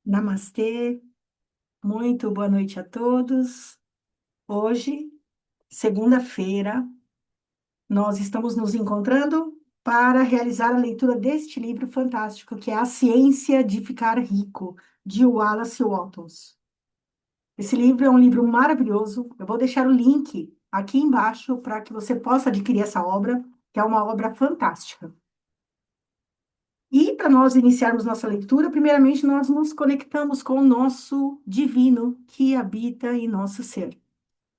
Namastê, muito boa noite a todos. Hoje, segunda-feira, nós estamos nos encontrando para realizar a leitura deste livro fantástico, que é A Ciência de Ficar Rico, de Wallace Wattles. Esse livro é um livro maravilhoso. Eu vou deixar o link aqui embaixo para que você possa adquirir essa obra, que é uma obra fantástica. E para nós iniciarmos nossa leitura, primeiramente nós nos conectamos com o nosso divino que habita em nosso ser.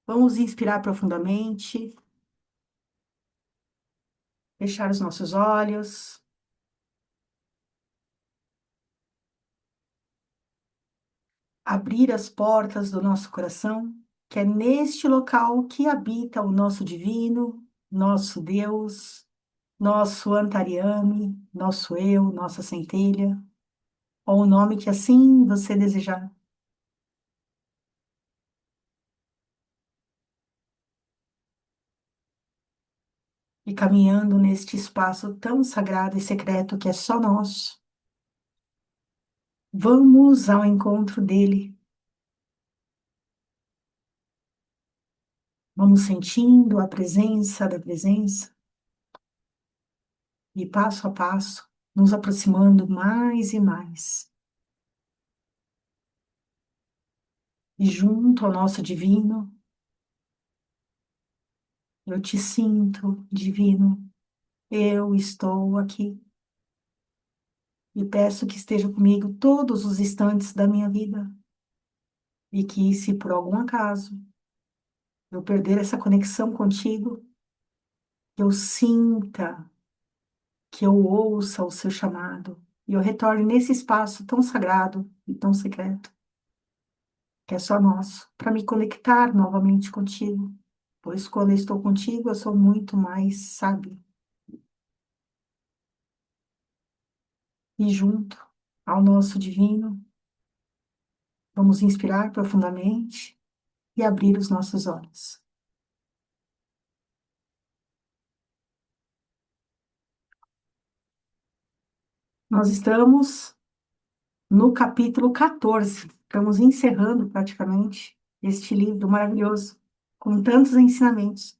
Vamos inspirar profundamente, fechar os nossos olhos, abrir as portas do nosso coração, que é neste local que habita o nosso divino, nosso Deus, nosso Antariame, nosso eu, nossa centelha, ou o nome que assim você desejar. E caminhando neste espaço tão sagrado e secreto que é só nosso, vamos ao encontro dele. Vamos sentindo a presença da presença e passo a passo nos aproximando mais e mais. E junto ao nosso divino, eu te sinto, divino, eu estou aqui e peço que esteja comigo todos os instantes da minha vida e que, se por algum acaso eu perder essa conexão contigo, eu sinta, que eu ouça o seu chamado e eu retorne nesse espaço tão sagrado e tão secreto, que é só nosso, para me conectar novamente contigo, pois quando eu estou contigo, eu sou muito mais sábio. E junto ao nosso divino, vamos inspirar profundamente e abrir os nossos olhos. Nós estamos no capítulo 14, estamos encerrando praticamente este livro maravilhoso, com tantos ensinamentos.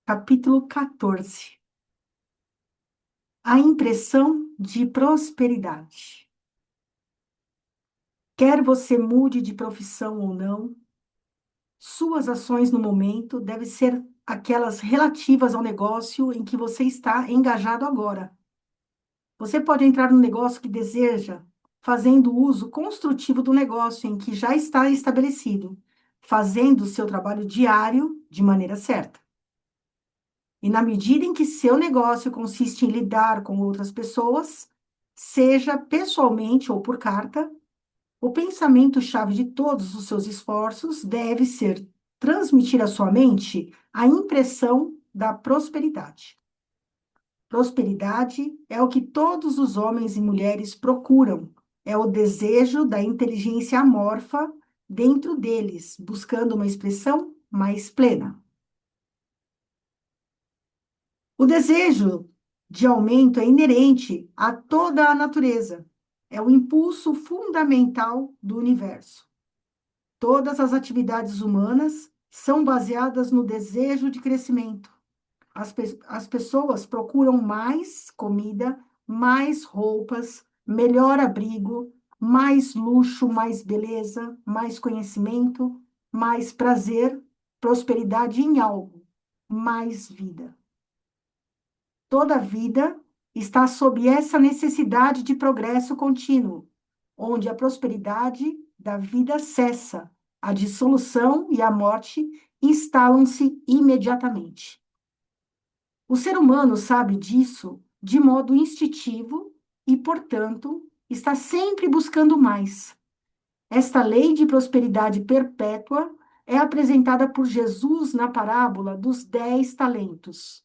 Capítulo 14. A impressão de prosperidade. Quer você mude de profissão ou não, suas ações no momento devem ser aquelas relativas ao negócio em que você está engajado agora. Você pode entrar no negócio que deseja, fazendo uso construtivo do negócio em que já está estabelecido, fazendo o seu trabalho diário de maneira certa. E na medida em que seu negócio consiste em lidar com outras pessoas, seja pessoalmente ou por carta, o pensamento-chave de todos os seus esforços deve ser transmitir à sua mente a impressão da prosperidade. Prosperidade é o que todos os homens e mulheres procuram, é o desejo da inteligência amorfa dentro deles, buscando uma expressão mais plena. O desejo de aumento é inerente a toda a natureza, é o impulso fundamental do universo. Todas as atividades humanas são baseadas no desejo de crescimento. As pessoas procuram mais comida, mais roupas, melhor abrigo, mais luxo, mais beleza, mais conhecimento, mais prazer, prosperidade em algo, mais vida. Toda a vida está sob essa necessidade de progresso contínuo, onde a prosperidade da vida cessa, a dissolução e a morte instalam-se imediatamente. O ser humano sabe disso de modo instintivo e, portanto, está sempre buscando mais. Esta lei de prosperidade perpétua é apresentada por Jesus na parábola dos 10 talentos.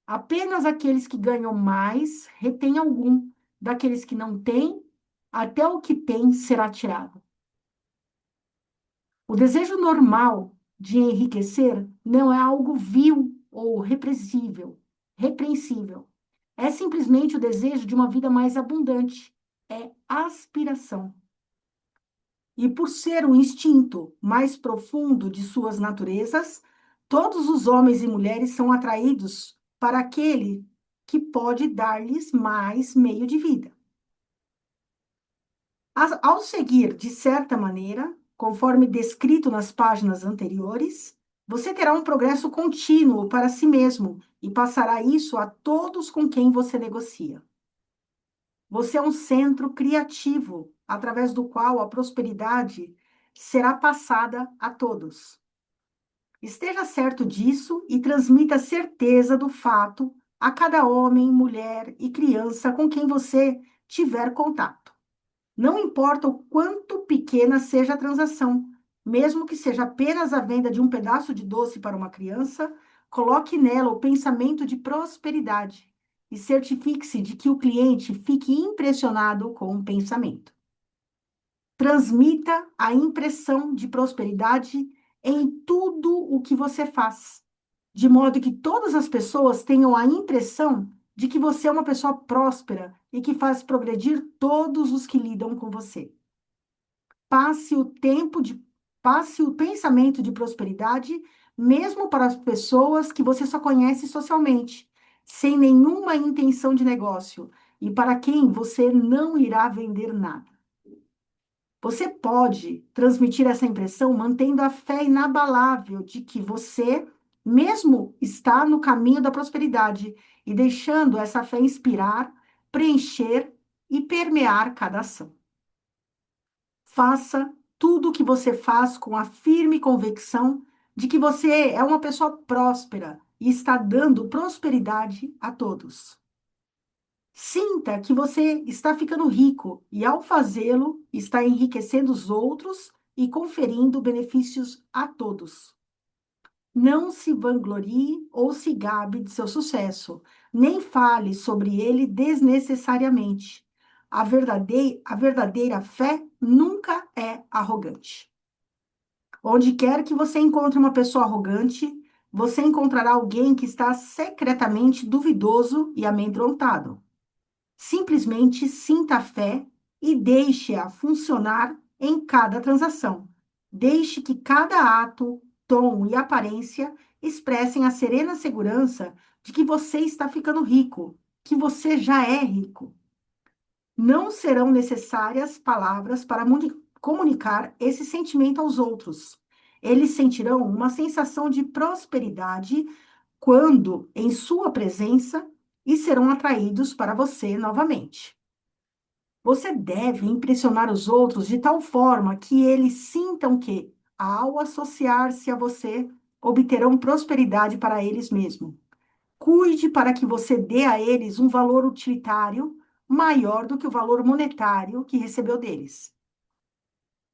Apenas aqueles que ganham mais retêm algum, daqueles que não têm, até o que tem será tirado. O desejo normal de enriquecer não é algo vil ou repreensível. É simplesmente o desejo de uma vida mais abundante. É aspiração. E por ser um instinto mais profundo de suas naturezas, todos os homens e mulheres são atraídos para aquele que pode dar-lhes mais meio de vida. Ao seguir, de certa maneira, conforme descrito nas páginas anteriores, você terá um progresso contínuo para si mesmo e passará isso a todos com quem você negocia. Você é um centro criativo, através do qual a prosperidade será passada a todos. Esteja certo disso e transmita certeza do fato a cada homem, mulher e criança com quem você tiver contato. Não importa o quanto pequena seja a transação, mesmo que seja apenas a venda de um pedaço de doce para uma criança, coloque nela o pensamento de prosperidade e certifique-se de que o cliente fique impressionado com o pensamento. Transmita a impressão de prosperidade em tudo o que você faz, de modo que todas as pessoas tenham a impressão de que você é uma pessoa próspera e que faz progredir todos os que lidam com você. Passe o tempo de, passe o pensamento de prosperidade mesmo para as pessoas que você só conhece socialmente, sem nenhuma intenção de negócio, e para quem você não irá vender nada. Você pode transmitir essa impressão mantendo a fé inabalável de que você mesmo está no caminho da prosperidade e deixando essa fé inspirar, preencher e permear cada ação. Faça tudo o que você faz com a firme convicção de que você é uma pessoa próspera e está dando prosperidade a todos. Sinta que você está ficando rico e, ao fazê-lo, está enriquecendo os outros e conferindo benefícios a todos. Não se vanglorie ou se gabe de seu sucesso, nem fale sobre ele desnecessariamente. A verdadeira fé nunca é arrogante. Onde quer que você encontre uma pessoa arrogante, você encontrará alguém que está secretamente duvidoso e amedrontado. Simplesmente sinta a fé e deixe-a funcionar em cada transação. Deixe que cada ato, tom e aparência expressem a serena segurança de que você está ficando rico, que você já é rico. Não serão necessárias palavras para comunicar esse sentimento aos outros. Eles sentirão uma sensação de prosperidade quando em sua presença e serão atraídos para você novamente. Você deve impressionar os outros de tal forma que eles sintam que, ao associar-se a você, obterão prosperidade para eles mesmos. Cuide para que você dê a eles um valor utilitário maior do que o valor monetário que recebeu deles.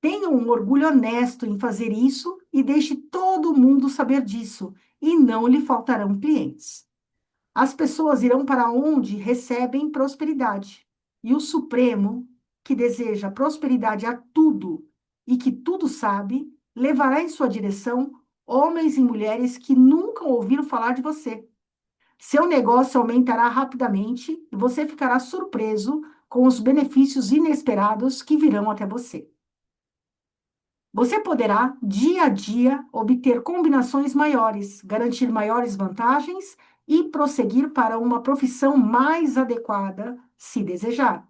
Tenha um orgulho honesto em fazer isso e deixe todo mundo saber disso, e não lhe faltarão clientes. As pessoas irão para onde recebem prosperidade. E o Supremo, que deseja prosperidade a tudo e que tudo sabe, levará em sua direção homens e mulheres que nunca ouviram falar de você. Seu negócio aumentará rapidamente e você ficará surpreso com os benefícios inesperados que virão até você. Você poderá, dia a dia, obter combinações maiores, garantir maiores vantagens e prosseguir para uma profissão mais adequada, se desejar.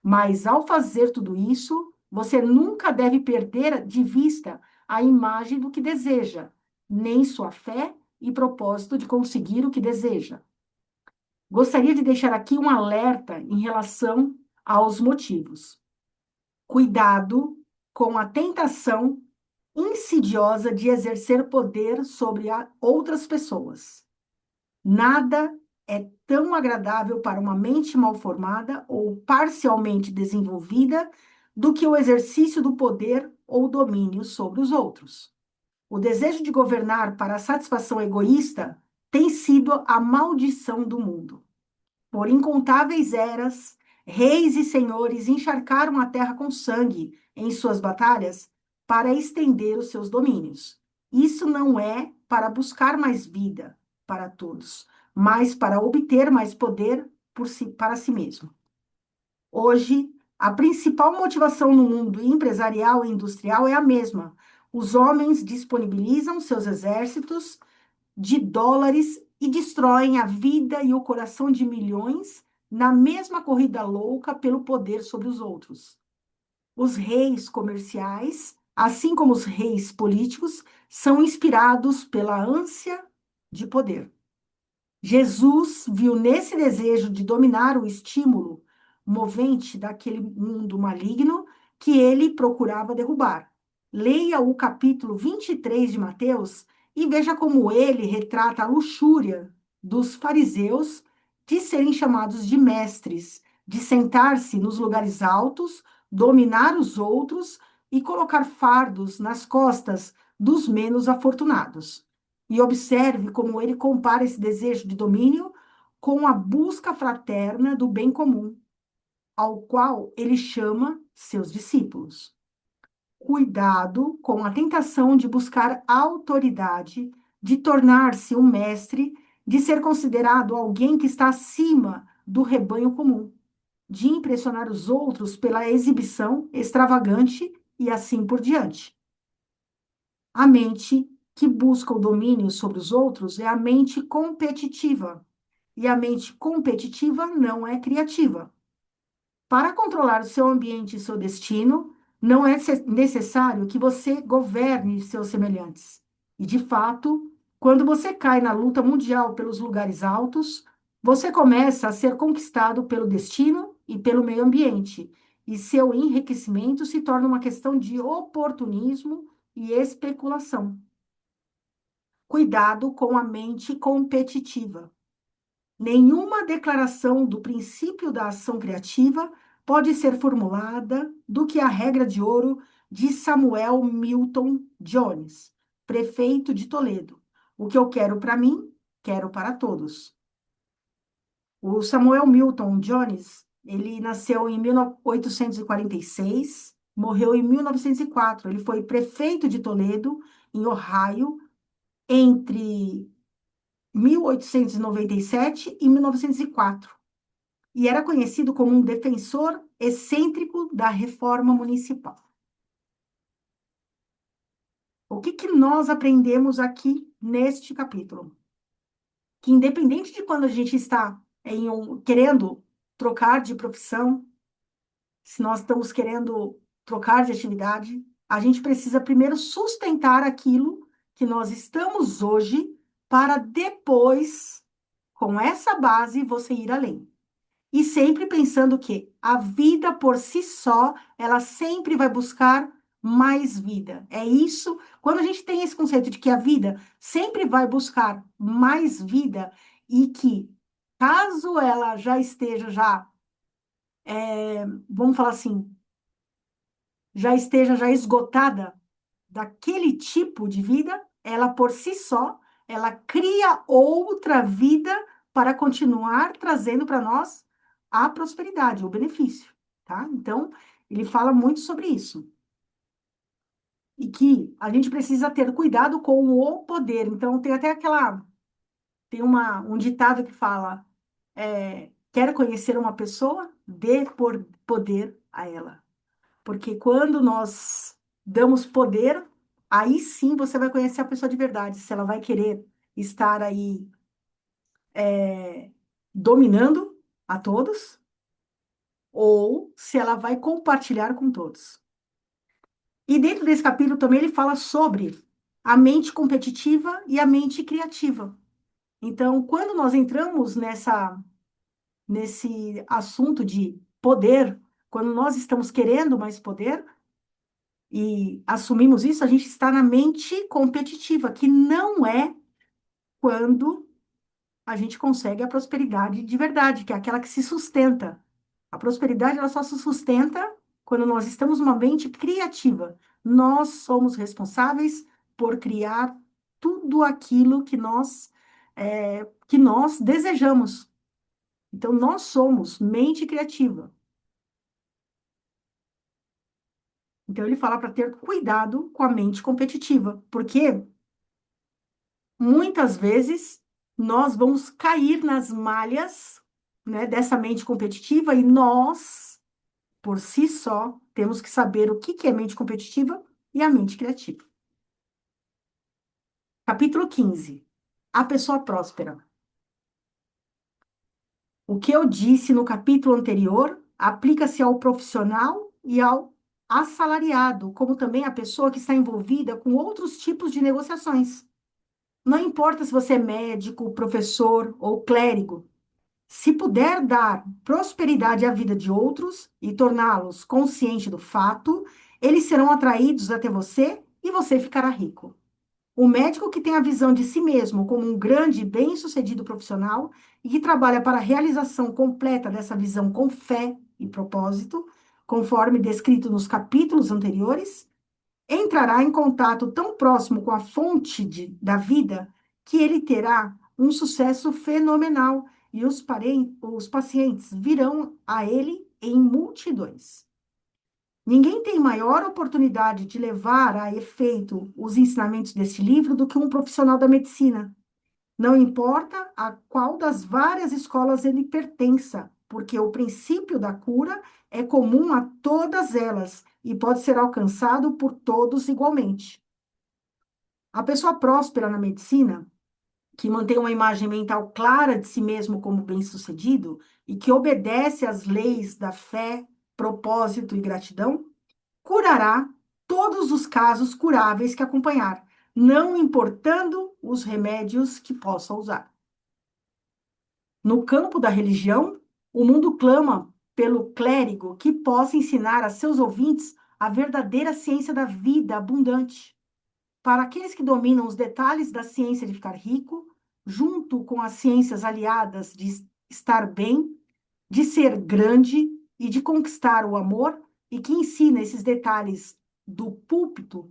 Mas, ao fazer tudo isso, você nunca deve perder de vista a imagem do que deseja, nem sua fé e propósito de conseguir o que deseja. Gostaria de deixar aqui um alerta em relação aos motivos. Cuidado com a tentação insidiosa de exercer poder sobre outras pessoas. Nada é tão agradável para uma mente mal formada ou parcialmente desenvolvida do que o exercício do poder ou domínio sobre os outros. O desejo de governar para a satisfação egoísta tem sido a maldição do mundo. Por incontáveis eras, reis e senhores encharcaram a terra com sangue em suas batalhas para estender os seus domínios. Isso não é para buscar mais vida para todos, mas para obter mais poder para si mesmo. Hoje, a principal motivação no mundo empresarial e industrial é a mesma. Os homens disponibilizam seus exércitos de dólares e destroem a vida e o coração de milhões na mesma corrida louca pelo poder sobre os outros. Os reis comerciais, assim como os reis políticos, são inspirados pela ânsia de poder. Jesus viu nesse desejo de dominar o estímulo movente daquele mundo maligno que ele procurava derrubar. Leia o capítulo 23 de Mateus e veja como ele retrata a luxúria dos fariseus de serem chamados de mestres, de sentar-se nos lugares altos, dominar os outros e colocar fardos nas costas dos menos afortunados. E observe como ele compara esse desejo de domínio com a busca fraterna do bem comum, ao qual ele chama seus discípulos. Cuidado com a tentação de buscar autoridade, de tornar-se um mestre, de ser considerado alguém que está acima do rebanho comum, de impressionar os outros pela exibição extravagante e assim por diante. A mente que busca o domínio sobre os outros é a mente competitiva. E a mente competitiva não é criativa. Para controlar o seu ambiente e seu destino, não é necessário que você governe seus semelhantes. E, de fato, quando você cai na luta mundial pelos lugares altos, você começa a ser conquistado pelo destino e pelo meio ambiente. E seu enriquecimento se torna uma questão de oportunismo e especulação. Cuidado com a mente competitiva. Nenhuma declaração do princípio da ação criativa pode ser formulada do que a regra de ouro de Samuel Milton Jones, prefeito de Toledo. O que eu quero para mim, quero para todos. O Samuel Milton Jones, ele nasceu em 1846, morreu em 1904. Ele foi prefeito de Toledo, em Ohio, entre 1897 e 1904, e era conhecido como um defensor excêntrico da reforma municipal. O que nós aprendemos aqui neste capítulo? Que independente de quando a gente está querendo trocar de profissão, se nós estamos querendo trocar de atividade, a gente precisa primeiro sustentar aquilo que nós estamos hoje para depois, com essa base, você ir além. E sempre pensando que a vida por si só, ela sempre vai buscar mais vida. É isso, quando a gente tem esse conceito de que a vida sempre vai buscar mais vida e que, caso ela já esteja vamos falar assim, já esteja já esgotada daquele tipo de vida, ela por si só, ela cria outra vida para continuar trazendo para nós a prosperidade, o benefício, tá? Então, ele fala muito sobre isso. E que a gente precisa ter cuidado com o poder. Então, tem até um ditado que fala, quer conhecer uma pessoa? Dê por poder a ela. Porque quando nós damos poder, aí sim você vai conhecer a pessoa de verdade, se ela vai querer estar aí dominando a todos, ou se ela vai compartilhar com todos. E dentro desse capítulo também ele fala sobre a mente competitiva e a mente criativa. Então, quando nós entramos nesse assunto de poder, quando nós estamos querendo mais poder, e assumimos isso, a gente está na mente competitiva, que não é quando a gente consegue a prosperidade de verdade, que é aquela que se sustenta. A prosperidade, ela só se sustenta quando nós estamos numa mente criativa. Nós somos responsáveis por criar tudo aquilo que nós desejamos. Então, nós somos mente criativa. Então, ele fala para ter cuidado com a mente competitiva, porque muitas vezes nós vamos cair nas malhas, né, dessa mente competitiva e nós, por si só, temos que saber o que que é mente competitiva e a mente criativa. Capítulo 15. A pessoa próspera. O que eu disse no capítulo anterior aplica-se ao profissional e ao assalariado, como também à pessoa que está envolvida com outros tipos de negociações. Não importa se você é médico, professor ou clérigo, se puder dar prosperidade à vida de outros e torná-los conscientes do fato, eles serão atraídos até você e você ficará rico. O médico que tem a visão de si mesmo como um grande e bem-sucedido profissional e que trabalha para a realização completa dessa visão com fé e propósito, conforme descrito nos capítulos anteriores, entrará em contato tão próximo com a fonte da vida que ele terá um sucesso fenomenal e os pacientes virão a ele em multidões. Ninguém tem maior oportunidade de levar a efeito os ensinamentos deste livro do que um profissional da medicina. Não importa a qual das várias escolas ele pertença, porque o princípio da cura é comum a todas elas e pode ser alcançado por todos igualmente. A pessoa próspera na medicina, que mantém uma imagem mental clara de si mesmo como bem-sucedido e que obedece às leis da fé, propósito e gratidão, curará todos os casos curáveis que acompanhar, não importando os remédios que possa usar. No campo da religião, o mundo clama pelo clérigo que possa ensinar a seus ouvintes a verdadeira ciência da vida abundante. Para aqueles que dominam os detalhes da ciência de ficar rico, junto com as ciências aliadas de estar bem, de ser grande e de conquistar o amor, e que ensina esses detalhes do púlpito,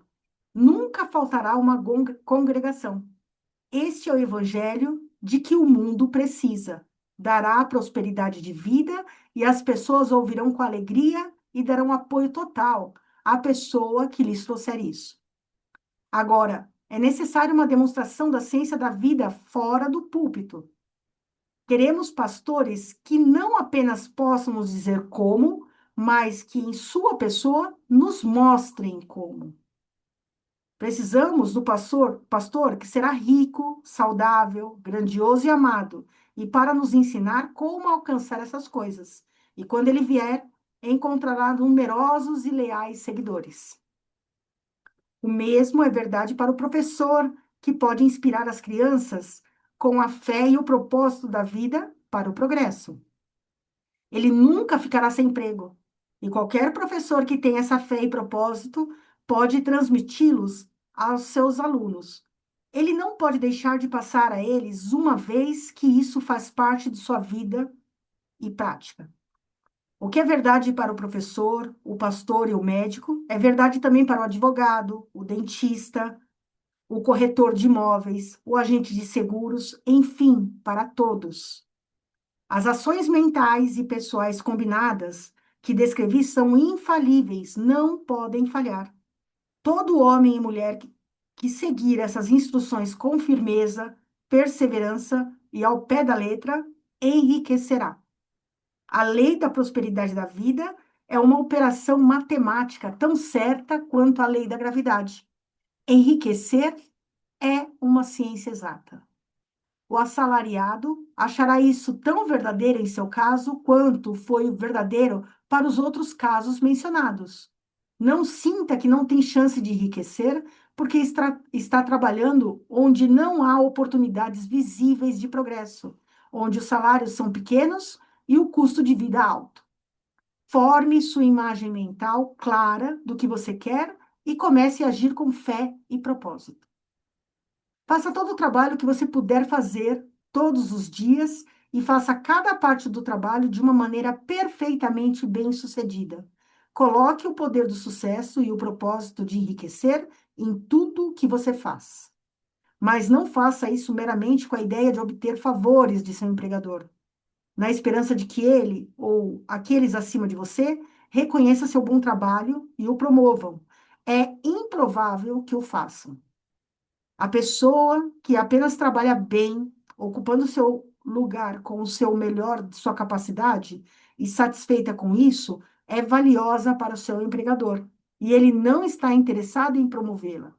nunca faltará uma congregação. Este é o evangelho de que o mundo precisa. Dará prosperidade de vida e as pessoas ouvirão com alegria e darão apoio total à pessoa que lhes trouxer isso. Agora, é necessária uma demonstração da ciência da vida fora do púlpito. Queremos pastores que não apenas possam nos dizer como, mas que em sua pessoa nos mostrem como. Precisamos do pastor que será rico, saudável, grandioso e amado, e para nos ensinar como alcançar essas coisas. E quando ele vier, encontrará numerosos e leais seguidores. O mesmo é verdade para o professor, que pode inspirar as crianças com a fé e o propósito da vida para o progresso. Ele nunca ficará sem emprego. E qualquer professor que tenha essa fé e propósito pode transmiti-los aos seus alunos. Ele não pode deixar de passar a eles uma vez que isso faz parte de sua vida e prática. O que é verdade para o professor, o pastor e o médico, é verdade também para o advogado, o dentista, o corretor de imóveis, o agente de seguros, enfim, para todos. As ações mentais e pessoais combinadas que descrevi são infalíveis, não podem falhar. Todo homem e mulher que seguir essas instruções com firmeza, perseverança e ao pé da letra, enriquecerá. A lei da prosperidade da vida é uma operação matemática tão certa quanto a lei da gravidade. Enriquecer é uma ciência exata. O assalariado achará isso tão verdadeiro em seu caso quanto foi verdadeiro para os outros casos mencionados. Não sinta que não tem chance de enriquecer, porque está trabalhando onde não há oportunidades visíveis de progresso, onde os salários são pequenos e o custo de vida alto. Forme sua imagem mental clara do que você quer e comece a agir com fé e propósito. Faça todo o trabalho que você puder fazer todos os dias e faça cada parte do trabalho de uma maneira perfeitamente bem-sucedida. Coloque o poder do sucesso e o propósito de enriquecer em tudo que você faz. Mas não faça isso meramente com a ideia de obter favores de seu empregador, na esperança de que ele ou aqueles acima de você reconheçam seu bom trabalho e o promovam. É improvável que o façam. A pessoa que apenas trabalha bem ocupando o seu lugar com o seu melhor de sua capacidade e satisfeita com isso, é valiosa para o seu empregador. E ele não está interessado em promovê-la.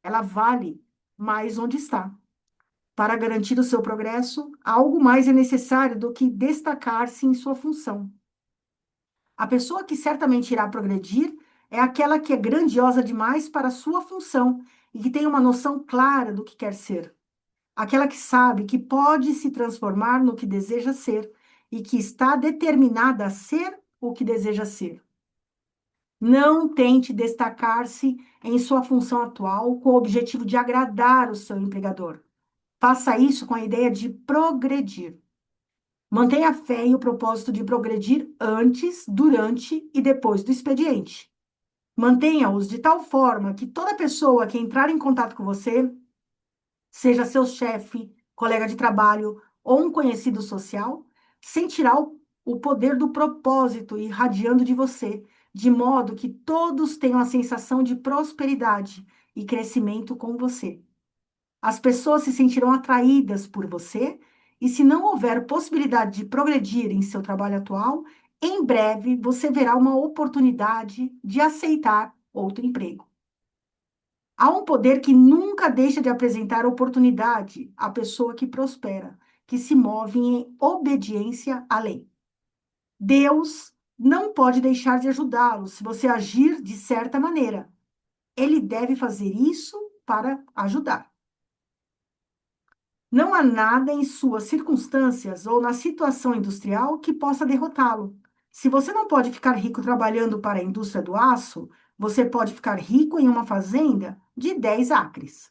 Ela vale mais onde está. Para garantir o seu progresso, algo mais é necessário do que destacar-se em sua função. A pessoa que certamente irá progredir é aquela que é grandiosa demais para a sua função e que tem uma noção clara do que quer ser. Aquela que sabe que pode se transformar no que deseja ser e que está determinada a ser o que deseja ser. Não tente destacar-se em sua função atual com o objetivo de agradar o seu empregador. Faça isso com a ideia de progredir. Mantenha a fé e o propósito de progredir antes, durante e depois do expediente. Mantenha-os de tal forma que toda pessoa que entrar em contato com você, seja seu chefe, colega de trabalho ou um conhecido social, sentirá o poder do propósito irradiando de você, de modo que todos tenham a sensação de prosperidade e crescimento com você. As pessoas se sentirão atraídas por você, e se não houver possibilidade de progredir em seu trabalho atual, em breve você verá uma oportunidade de aceitar outro emprego. Há um poder que nunca deixa de apresentar oportunidade à pessoa que prospera, que se move em obediência à lei. Deus não pode deixar de ajudá-lo se você agir de certa maneira. Ele deve fazer isso para ajudar. Não há nada em suas circunstâncias ou na situação industrial que possa derrotá-lo. Se você não pode ficar rico trabalhando para a indústria do aço, você pode ficar rico em uma fazenda de 10 acres.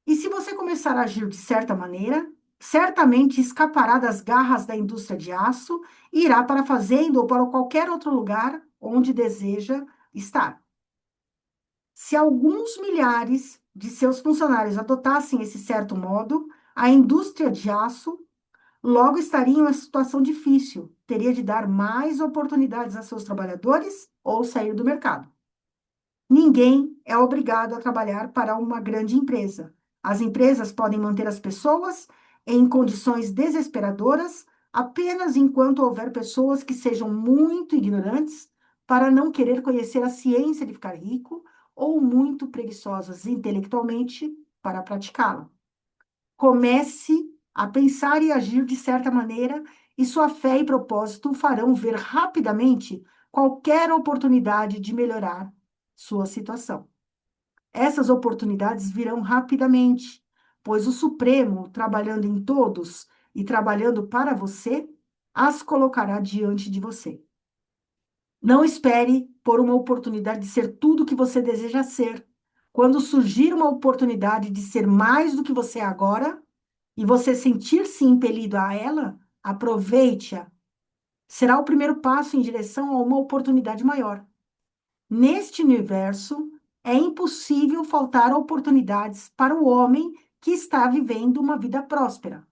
E se você começar a agir de certa maneira, certamente escapará das garras da indústria de aço e irá para a fazenda ou para qualquer outro lugar onde deseja estar. Se alguns milhares de seus funcionários adotassem esse certo modo, a indústria de aço logo estaria em uma situação difícil, teria de dar mais oportunidades a seus trabalhadores ou sair do mercado. Ninguém é obrigado a trabalhar para uma grande empresa. As empresas podem manter as pessoas em condições desesperadoras apenas enquanto houver pessoas que sejam muito ignorantes para não querer conhecer a ciência de ficar rico ou muito preguiçosas intelectualmente para praticá-la. Comece a pensar e agir de certa maneira, e sua fé e propósito o farão ver rapidamente qualquer oportunidade de melhorar sua situação. Essas oportunidades virão rapidamente, pois o Supremo, trabalhando em todos e trabalhando para você, as colocará diante de você. Não espere por uma oportunidade de ser tudo o que você deseja ser. Quando surgir uma oportunidade de ser mais do que você é agora, e você sentir-se impelido a ela, aproveite-a. Será o primeiro passo em direção a uma oportunidade maior. Neste universo, é impossível faltar oportunidades para o homem que está vivendo uma vida próspera.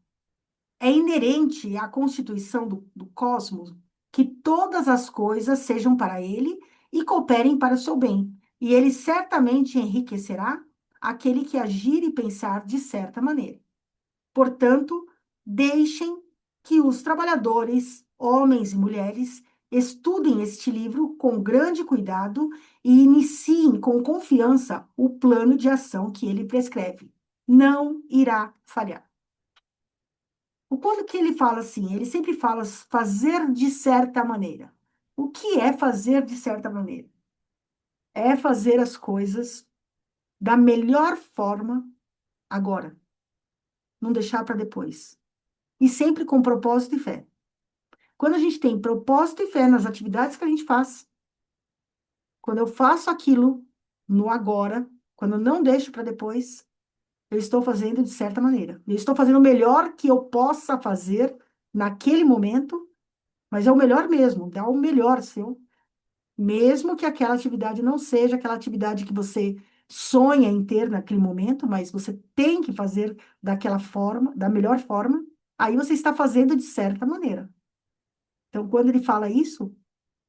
É inerente à constituição do cosmos que todas as coisas sejam para ele e cooperem para o seu bem, e ele certamente enriquecerá aquele que agir e pensar de certa maneira. Portanto, deixem que os trabalhadores, homens e mulheres, estudem este livro com grande cuidado e iniciem com confiança o plano de ação que ele prescreve. Não irá falhar. O quando que ele fala assim, ele sempre fala fazer de certa maneira. O que é fazer de certa maneira? É fazer as coisas da melhor forma agora, não deixar para depois. E sempre com propósito e fé. Quando a gente tem propósito e fé nas atividades que a gente faz, quando eu faço aquilo no agora, quando eu não deixo para depois, eu estou fazendo de certa maneira. Eu estou fazendo o melhor que eu possa fazer naquele momento, mas é o melhor mesmo, dá o melhor seu, mesmo que aquela atividade não seja aquela atividade que você sonha em ter naquele momento, mas você tem que fazer daquela forma, da melhor forma, aí você está fazendo de certa maneira. Então, quando ele fala isso,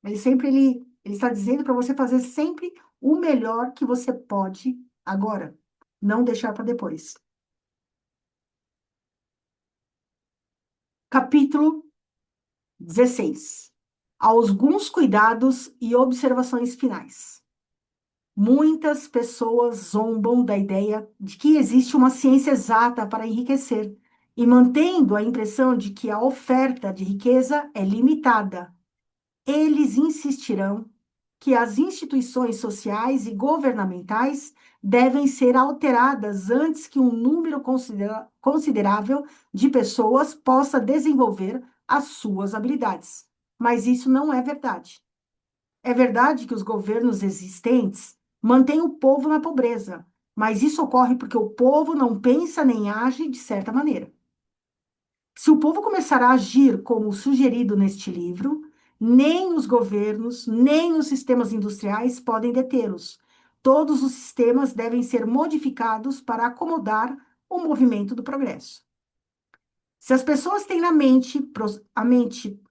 ele está dizendo para você fazer sempre o melhor que você pode agora, não deixar para depois. Capítulo 16. Alguns cuidados e observações finais. Muitas pessoas zombam da ideia de que existe uma ciência exata para enriquecer e mantendo a impressão de que a oferta de riqueza é limitada. Eles insistirão que as instituições sociais e governamentais devem ser alteradas antes que um número considerável de pessoas possa desenvolver as suas habilidades. Mas isso não é verdade. É verdade que os governos existentes mantêm o povo na pobreza, mas isso ocorre porque o povo não pensa nem age de certa maneira. Se o povo começar a agir como sugerido neste livro, nem os governos, nem os sistemas industriais podem detê-los. Todos os sistemas devem ser modificados para acomodar o movimento do progresso. Se as pessoas têm na mente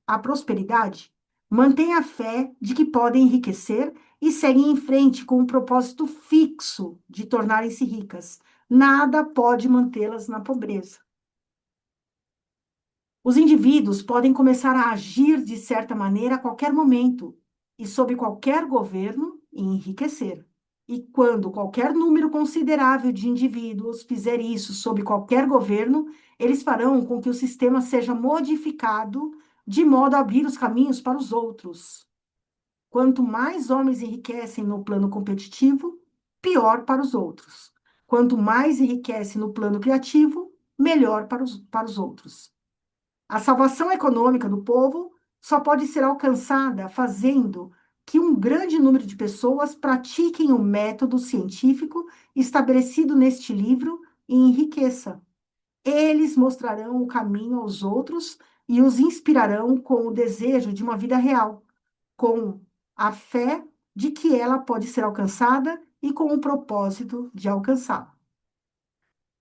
a prosperidade, mantêm a fé de que podem enriquecer e seguem em frente com um propósito fixo de tornarem-se ricas. Nada pode mantê-las na pobreza. Os indivíduos podem começar a agir de certa maneira a qualquer momento e sob qualquer governo e enriquecer. E quando qualquer número considerável de indivíduos fizer isso sob qualquer governo, eles farão com que o sistema seja modificado de modo a abrir os caminhos para os outros. Quanto mais homens enriquecem no plano competitivo, pior para os outros. Quanto mais enriquece no plano criativo, melhor para os outros. A salvação econômica do povo só pode ser alcançada fazendo que um grande número de pessoas pratiquem o método científico estabelecido neste livro e enriqueça. Eles mostrarão o caminho aos outros e os inspirarão com o desejo de uma vida real, com a fé de que ela pode ser alcançada e com o propósito de alcançá-la.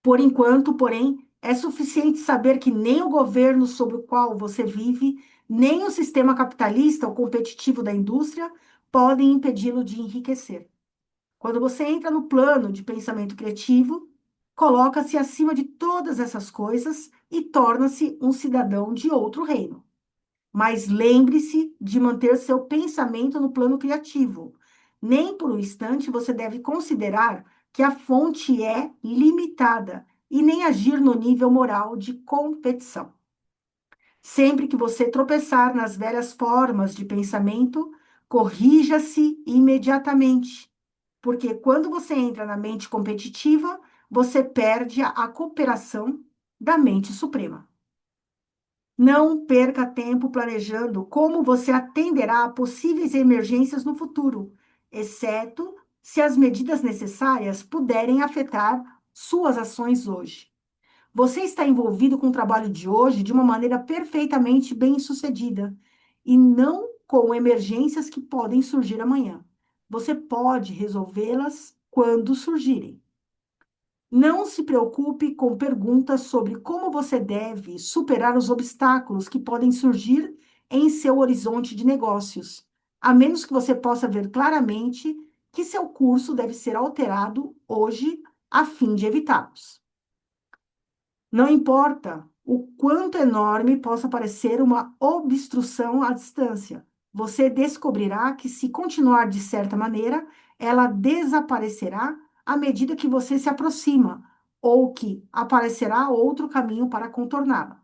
Por enquanto, porém, é suficiente saber que nem o governo sob o qual você vive, nem o sistema capitalista ou competitivo da indústria podem impedi-lo de enriquecer. Quando você entra no plano de pensamento criativo, coloca-se acima de todas essas coisas e torna-se um cidadão de outro reino. Mas lembre-se de manter seu pensamento no plano criativo. Nem por um instante você deve considerar que a fonte é limitada e nem agir no nível moral de competição. Sempre que você tropeçar nas velhas formas de pensamento, corrija-se imediatamente, porque quando você entra na mente competitiva, você perde a cooperação da mente suprema. Não perca tempo planejando como você atenderá a possíveis emergências no futuro, exceto se as medidas necessárias puderem afetar suas ações hoje. Você está envolvido com o trabalho de hoje de uma maneira perfeitamente bem-sucedida e não com emergências que podem surgir amanhã. Você pode resolvê-las quando surgirem. Não se preocupe com perguntas sobre como você deve superar os obstáculos que podem surgir em seu horizonte de negócios, a menos que você possa ver claramente que seu curso deve ser alterado hoje a fim de evitá-los. Não importa o quanto enorme possa parecer uma obstrução à distância, você descobrirá que, se continuar de certa maneira, ela desaparecerá à medida que você se aproxima, ou que aparecerá outro caminho para contorná-la.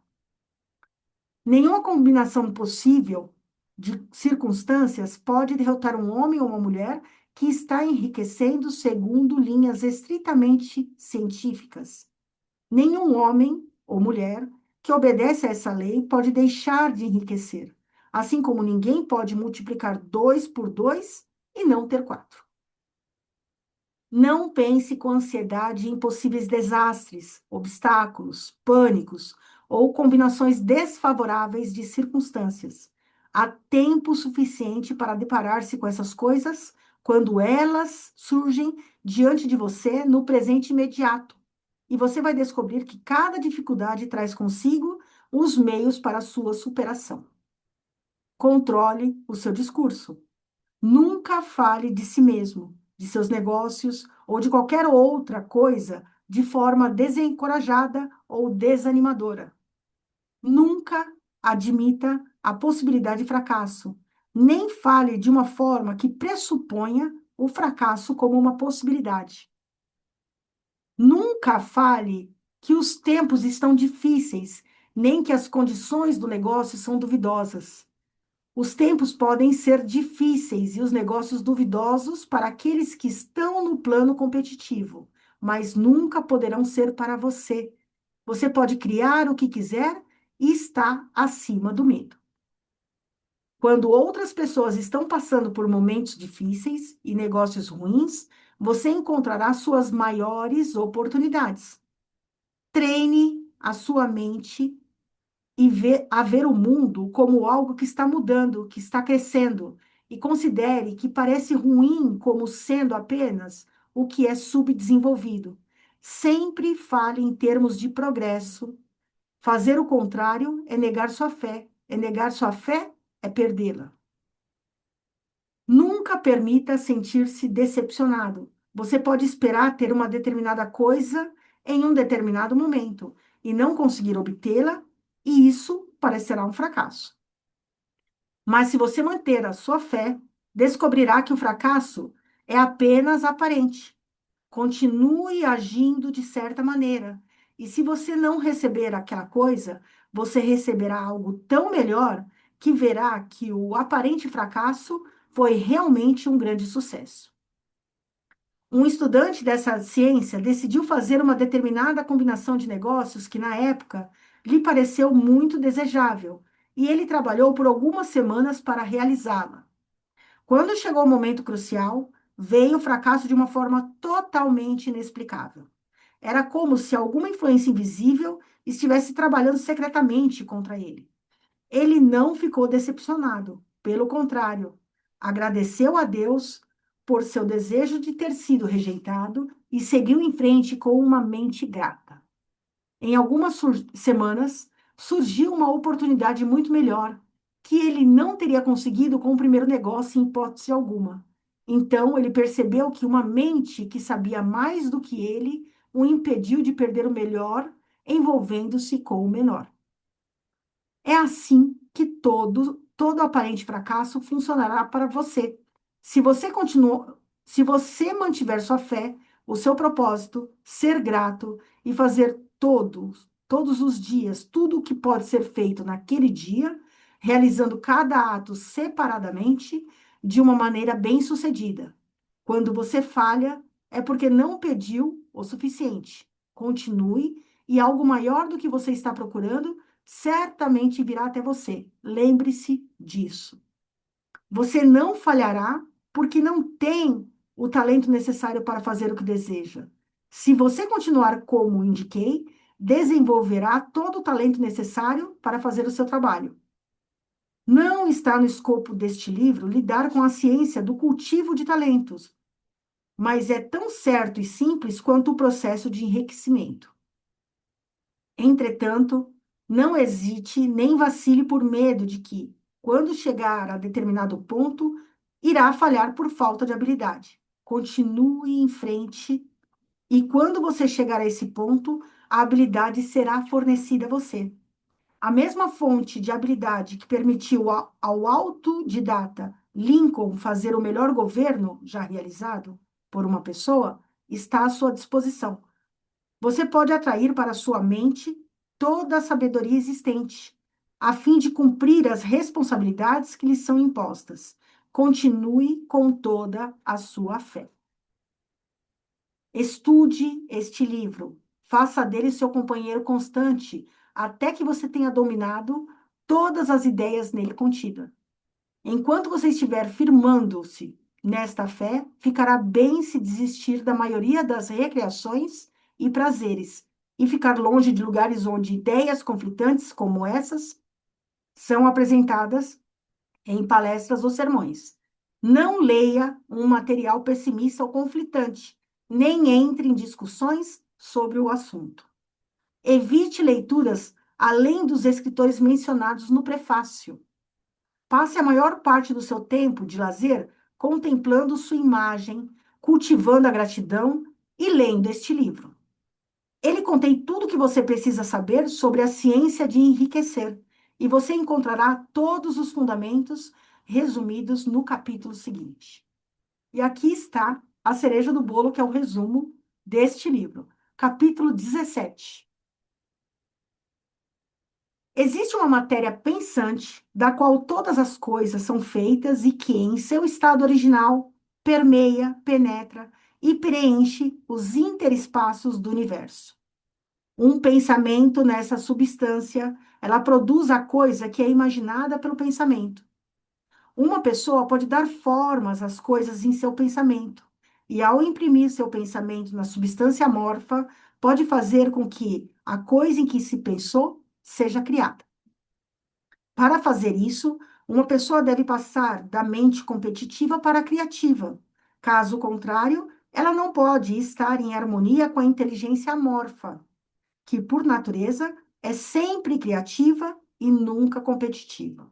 Nenhuma combinação possível de circunstâncias pode derrotar um homem ou uma mulher que está enriquecendo segundo linhas estritamente científicas. Nenhum homem ou mulher que obedece a essa lei pode deixar de enriquecer, assim como ninguém pode multiplicar 2 por 2 e não ter 4. Não pense com ansiedade em possíveis desastres, obstáculos, pânicos ou combinações desfavoráveis de circunstâncias. Há tempo suficiente para deparar-se com essas coisas quando elas surgem diante de você no presente imediato. E você vai descobrir que cada dificuldade traz consigo os meios para a sua superação. Controle o seu discurso. Nunca fale de si mesmo, de seus negócios ou de qualquer outra coisa de forma desencorajada ou desanimadora. Nunca admita a possibilidade de fracasso, nem fale de uma forma que pressuponha o fracasso como uma possibilidade. Nunca fale que os tempos estão difíceis, nem que as condições do negócio são duvidosas. Os tempos podem ser difíceis e os negócios duvidosos para aqueles que estão no plano competitivo, mas nunca poderão ser para você. Você pode criar o que quiser e está acima do medo. Quando outras pessoas estão passando por momentos difíceis e negócios ruins, você encontrará suas maiores oportunidades. Treine a sua mente e a ver o mundo como algo que está mudando, que está crescendo, e considere que parece ruim como sendo apenas o que é subdesenvolvido. Sempre fale em termos de progresso. Fazer o contrário é negar sua fé. É negar sua fé é perdê-la. Nunca permita sentir-se decepcionado. Você pode esperar ter uma determinada coisa em um determinado momento e não conseguir obtê-la, e isso parecerá um fracasso. Mas se você manter a sua fé, descobrirá que o fracasso é apenas aparente. Continue agindo de certa maneira. E se você não receber aquela coisa, você receberá algo tão melhor que verá que o aparente fracasso foi realmente um grande sucesso. Um estudante dessa ciência decidiu fazer uma determinada combinação de negócios que, na época, lhe pareceu muito desejável, e ele trabalhou por algumas semanas para realizá-la. Quando chegou o momento crucial, veio o fracasso de uma forma totalmente inexplicável. Era como se alguma influência invisível estivesse trabalhando secretamente contra ele. Ele não ficou decepcionado, pelo contrário, agradeceu a Deus por seu desejo de ter sido rejeitado e seguiu em frente com uma mente grata. Em algumas semanas, surgiu uma oportunidade muito melhor, que ele não teria conseguido com o primeiro negócio em hipótese alguma. Então, ele percebeu que uma mente que sabia mais do que ele o impediu de perder o melhor, envolvendo-se com o menor. É assim que todo aparente fracasso funcionará para você. Se você continuar, se você mantiver sua fé, o seu propósito, ser grato e fazer todos os dias, tudo o que pode ser feito naquele dia, realizando cada ato separadamente, de uma maneira bem-sucedida. Quando você falha, é porque não pediu o suficiente. Continue e algo maior do que você está procurando certamente virá até você. Lembre-se disso. Você não falhará porque não tem o talento necessário para fazer o que deseja. Se você continuar como indiquei, desenvolverá todo o talento necessário para fazer o seu trabalho. Não está no escopo deste livro lidar com a ciência do cultivo de talentos, mas é tão certo e simples quanto o processo de enriquecimento. Entretanto, não hesite nem vacile por medo de que, quando chegar a determinado ponto, irá falhar por falta de habilidade. Continue em frente e quando você chegar a esse ponto, a habilidade será fornecida a você. A mesma fonte de habilidade que permitiu ao autodidata Lincoln fazer o melhor governo já realizado por uma pessoa está à sua disposição. Você pode atrair para sua mente toda a sabedoria existente, a fim de cumprir as responsabilidades que lhe são impostas. Continue com toda a sua fé. Estude este livro. Faça dele seu companheiro constante, até que você tenha dominado todas as ideias nele contidas. Enquanto você estiver firmando-se nesta fé, ficará bem se desistir da maioria das recreações e prazeres e ficar longe de lugares onde ideias conflitantes como essas são apresentadas em palestras ou sermões. Não leia um material pessimista ou conflitante, nem entre em discussões sobre o assunto. Evite leituras além dos escritores mencionados no prefácio. Passe a maior parte do seu tempo de lazer contemplando sua imagem, cultivando a gratidão e lendo este livro. Ele contém tudo o que você precisa saber sobre a ciência de enriquecer, e você encontrará todos os fundamentos resumidos no capítulo seguinte. E aqui está a cereja do bolo, que é o resumo deste livro. Capítulo 17. Existe uma matéria pensante, da qual todas as coisas são feitas e que, em seu estado original, permeia, penetra e preenche os interespaços do universo. Um pensamento nessa substância, ela produz a coisa que é imaginada pelo pensamento. Uma pessoa pode dar formas às coisas em seu pensamento, e ao imprimir seu pensamento na substância amorfa, pode fazer com que a coisa em que se pensou seja criada. Para fazer isso, uma pessoa deve passar da mente competitiva para a criativa. Caso contrário, ela não pode estar em harmonia com a inteligência amorfa, que, por natureza, é sempre criativa e nunca competitiva.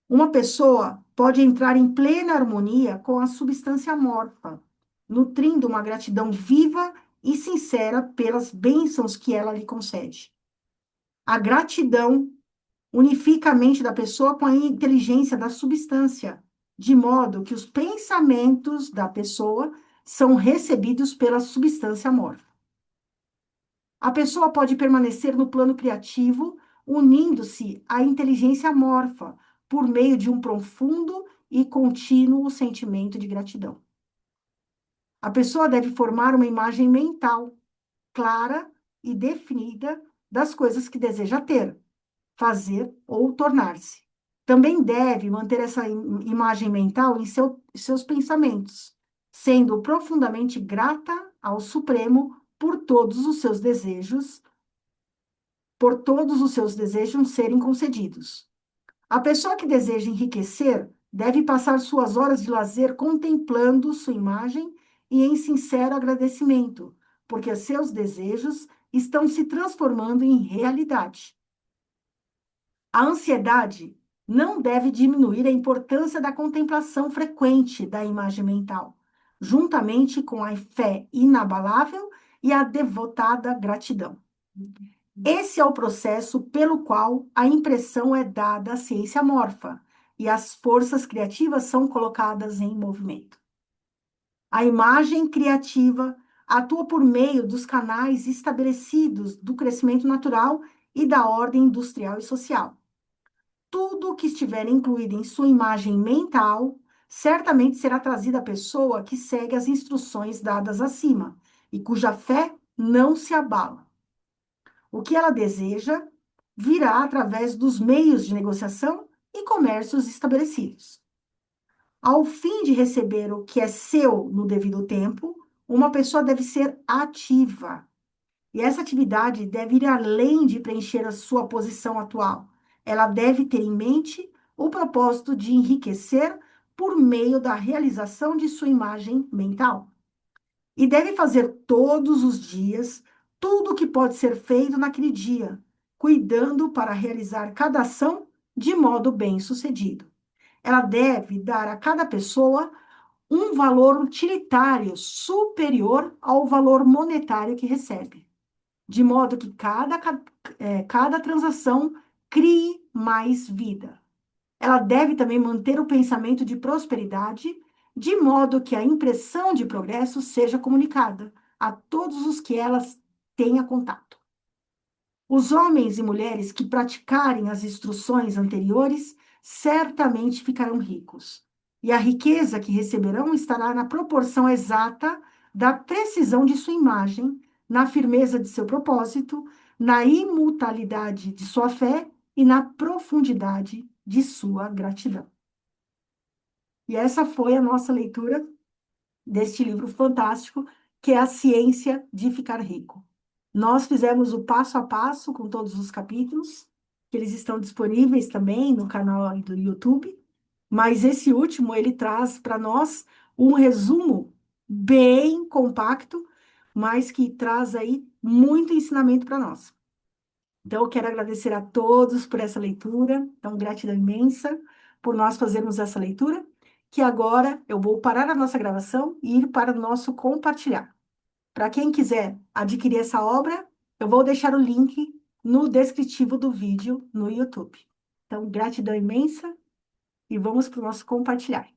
Uma pessoa pode entrar em plena harmonia com a substância amorfa, nutrindo uma gratidão viva e sincera pelas bênçãos que ela lhe concede. A gratidão unifica a mente da pessoa com a inteligência da substância, de modo que os pensamentos da pessoa são recebidos pela substância amorfa. A pessoa pode permanecer no plano criativo, unindo-se à inteligência amorfa, por meio de um profundo e contínuo sentimento de gratidão. A pessoa deve formar uma imagem mental clara e definida das coisas que deseja ter, fazer ou tornar-se. Também deve manter essa imagem mental em seus pensamentos, sendo profundamente grata ao Supremo por todos os seus desejos, por todos os seus desejos serem concedidos. A pessoa que deseja enriquecer deve passar suas horas de lazer contemplando sua imagem e em sincero agradecimento, porque seus desejos estão se transformando em realidade. A ansiedade não deve diminuir a importância da contemplação frequente da imagem mental, juntamente com a fé inabalável e a devotada gratidão. Esse é o processo pelo qual a impressão é dada à ciência amorfa e as forças criativas são colocadas em movimento. A imagem criativa atua por meio dos canais estabelecidos do crescimento natural e da ordem industrial e social. Tudo o que estiver incluído em sua imagem mental certamente será trazido à pessoa que segue as instruções dadas acima e cuja fé não se abala. O que ela deseja virá através dos meios de negociação e comércios estabelecidos. Ao fim de receber o que é seu no devido tempo, uma pessoa deve ser ativa. E essa atividade deve ir além de preencher a sua posição atual. Ela deve ter em mente o propósito de enriquecer por meio da realização de sua imagem mental. E deve fazer todos os dias tudo o que pode ser feito naquele dia, cuidando para realizar cada ação de modo bem-sucedido. Ela deve dar a cada pessoa um valor utilitário superior ao valor monetário que recebe, de modo que cada transação crie mais vida. Ela deve também manter o pensamento de prosperidade, de modo que a impressão de progresso seja comunicada a todos os que elas tenha contato. Os homens e mulheres que praticarem as instruções anteriores certamente ficarão ricos, e a riqueza que receberão estará na proporção exata da precisão de sua imagem, na firmeza de seu propósito, na imutabilidade de sua fé e na profundidade de sua gratidão. E essa foi a nossa leitura deste livro fantástico, que é A Ciência de Ficar Rico. Nós fizemos o passo a passo com todos os capítulos, que eles estão disponíveis também no canal do YouTube, mas esse último, ele traz para nós um resumo bem compacto, mas que traz aí muito ensinamento para nós. Então, eu quero agradecer a todos por essa leitura, então, gratidão imensa por nós fazermos essa leitura, que agora eu vou parar a nossa gravação e ir para o nosso compartilhar. Para quem quiser adquirir essa obra, eu vou deixar o link no descritivo do vídeo no YouTube. Então, gratidão imensa e vamos para o nosso compartilhar.